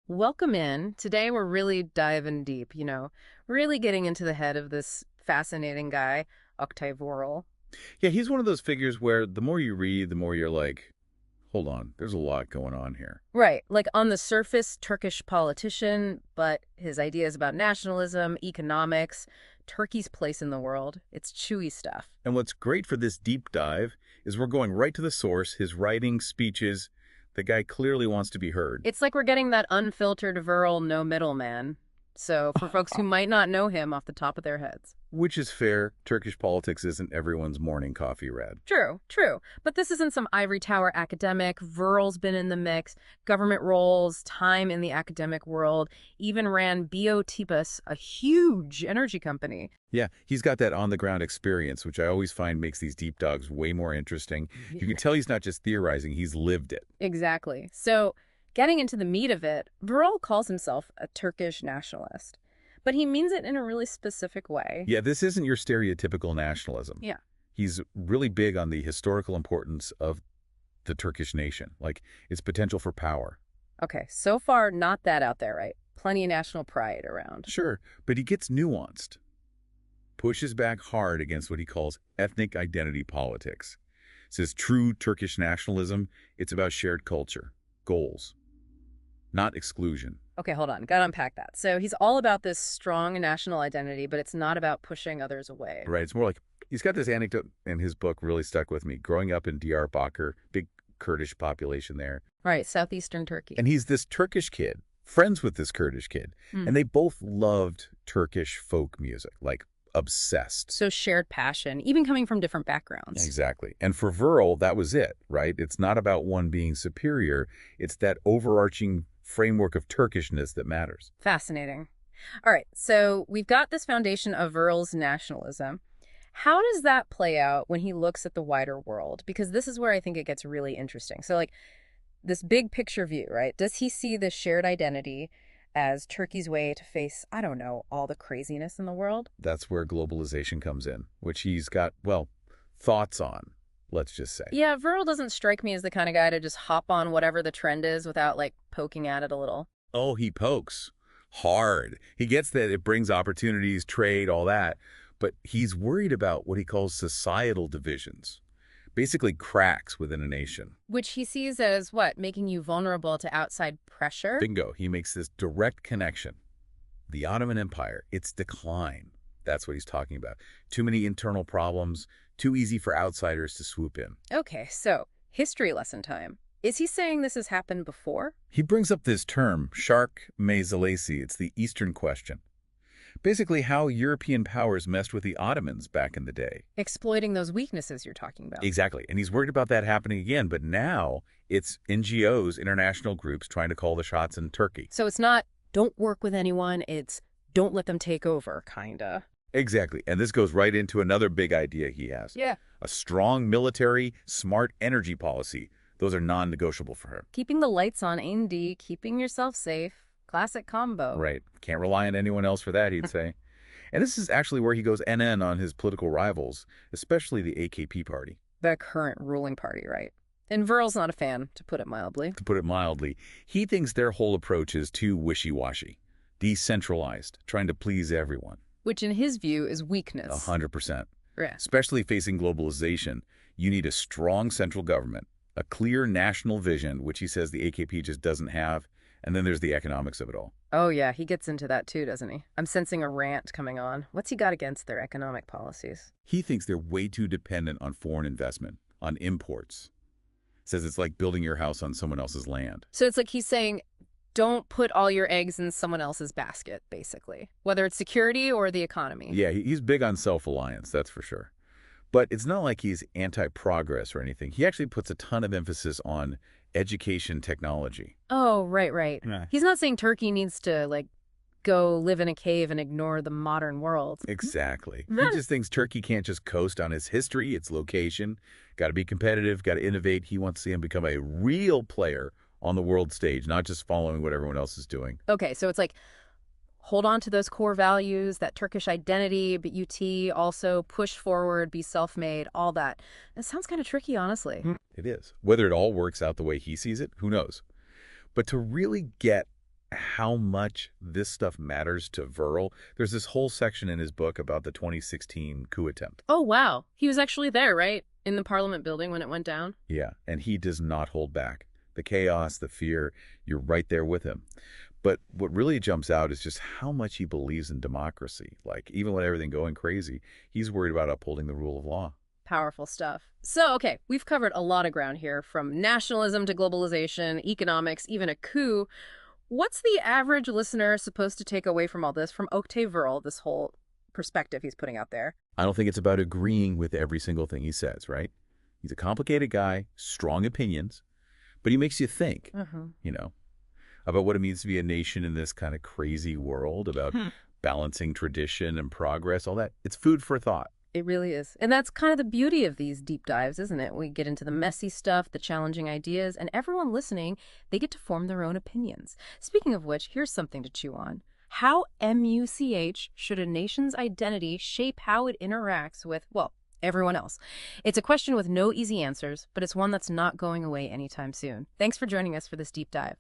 Welcome in. Today we're really diving deep, really getting into the head of this fascinating guy, Oktay Vural. Yeah, he's one of those figures where the more you read, the more you're like, hold on, there's a lot going on here. Right, like on the surface, Turkish politician, but his ideas about nationalism, economics, Turkey's place in the world, it's chewy stuff. And what's great for this deep dive is we're going right to the source, his writing, speeches. The guy clearly wants to be heard. It's like we're getting that unfiltered Vural, no middleman. So for folks who might not know him off the top of their heads. Which is fair. Turkish politics isn't everyone's morning coffee read. True, true. But this isn't some ivory tower academic. Vural's been in the mix. Government roles, time in the academic world, even ran Biotipus, a huge energy company. Yeah, he's got that on-the-ground experience, which I always find makes these deep dives way more interesting. You can tell he's not just theorizing, he's lived it. Exactly. So getting into the meat of it, Vural calls himself a Turkish nationalist. But he means it in a really specific way. Yeah, this isn't your stereotypical nationalism. Yeah. He's really big on the historical importance of the Turkish nation, like its potential for power. Okay, so far not that out there, right? Plenty of national pride around. Sure, but he gets nuanced. Pushes back hard against what he calls ethnic identity politics. Says true Turkish nationalism, it's about shared culture, goals, not exclusion. Okay, hold on. Gotta unpack that. So he's all about this strong national identity, but it's not about pushing others away. Right, it's more like, he's got this anecdote in his book really stuck with me. Growing up in Diyarbakir, big Kurdish population there. Right, southeastern Turkey. And he's this Turkish kid, friends with this Kurdish kid. And they both loved Turkish folk music, like obsessed. So shared passion, even coming from different backgrounds. Exactly. And for Vural, that was it, right? It's not about one being superior. It's that overarching framework of Turkishness that matters. Fascinating. All right, so we've got this foundation of Vural's nationalism. How does that play out when he looks at the wider world? Because this is where I think it gets really interesting. So like this big picture view, right? Does he see the shared identity as Turkey's way to face, I don't know, all the craziness in the world? That's where globalization comes in, which he's got, well, thoughts on, let's just say. Yeah, Vural doesn't strike me as the kind of guy to just hop on whatever the trend is without like poking at it a little. Oh, he pokes hard. He gets that it brings opportunities, trade, all that. But he's worried about what he calls societal divisions, basically cracks within a nation. Which he sees as what? Making you vulnerable to outside pressure? Bingo. He makes this direct connection. The Ottoman Empire, its decline. That's what he's talking about. Too many internal problems, too easy for outsiders to swoop in. Okay, so history lesson time. Is he saying this has happened before? He brings up this term, Shark Mezalesi. It's the Eastern question. Basically how European powers messed with the Ottomans back in the day. Exploiting those weaknesses you're talking about. Exactly. And he's worried about that happening again. But now it's NGOs, international groups, trying to call the shots in Turkey. So it's not don't work with anyone, it's don't let them take over, kinda. Exactly. And this goes right into another big idea he has. Yeah. A strong military, smart energy policy. Those are non-negotiable for him. Keeping the lights on, indeed, keeping yourself safe. Classic combo. Right. Can't rely on anyone else for that, he'd say. And this is actually where he goes NN on his political rivals, especially the AKP party. The current ruling party, right? And Vural's not a fan, to put it mildly. To put it mildly, he thinks their whole approach is too wishy-washy, decentralized, trying to please everyone. Which in his view is weakness. 100%. Yeah. Especially facing globalization, you need a strong central government, a clear national vision, which he says the AKP just doesn't have, and then there's the economics of it all. Oh, yeah, he gets into that too, doesn't he? I'm sensing a rant coming on. What's he got against their economic policies? He thinks they're way too dependent on foreign investment, on imports. Says it's like building your house on someone else's land. So it's like he's saying, don't put all your eggs in someone else's basket, basically, whether it's security or the economy. Yeah, he's big on self-reliance, that's for sure. But it's not like he's anti-progress or anything. He actually puts a ton of emphasis on education technology. Oh, right, right. Yeah. He's not saying Turkey needs to, like, go live in a cave and ignore the modern world. Exactly. He just thinks Turkey can't just coast on its history, its location. Got to be competitive, got to innovate. He wants to see him become a real player on the world stage, not just following what everyone else is doing. Okay, so it's like, hold on to those core values, that Turkish identity, but UT, also push forward, be self-made, all that. It sounds kind of tricky, honestly. It is. Whether it all works out the way he sees it, who knows? But to really get how much this stuff matters to Vural. There's this whole section in his book about the 2016 coup attempt. Oh, wow. He was actually there, right? In the Parliament building when it went down? Yeah, and he does not hold back. The chaos, the fear, you're right there with him. But what really jumps out is just how much he believes in democracy. Like, even with everything going crazy, he's worried about upholding the rule of law. Powerful stuff. So, okay, we've covered a lot of ground here, from nationalism to globalization, economics, even a coup. What's the average listener supposed to take away from all this, from Oktay Vural, this whole perspective he's putting out there? I don't think it's about agreeing with every single thing he says, right? He's a complicated guy, strong opinions, but he makes you think, you know, about what it means to be a nation in this kind of crazy world, about balancing tradition and progress, all that. It's food for thought. It really is. And that's kind of the beauty of these deep dives, isn't it? We get into the messy stuff, the challenging ideas, and everyone listening, they get to form their own opinions. Speaking of which, here's something to chew on. How MUCH should a nation's identity shape how it interacts with, well, everyone else? It's a question with no easy answers, but it's one that's not going away anytime soon. Thanks for joining us for this deep dive.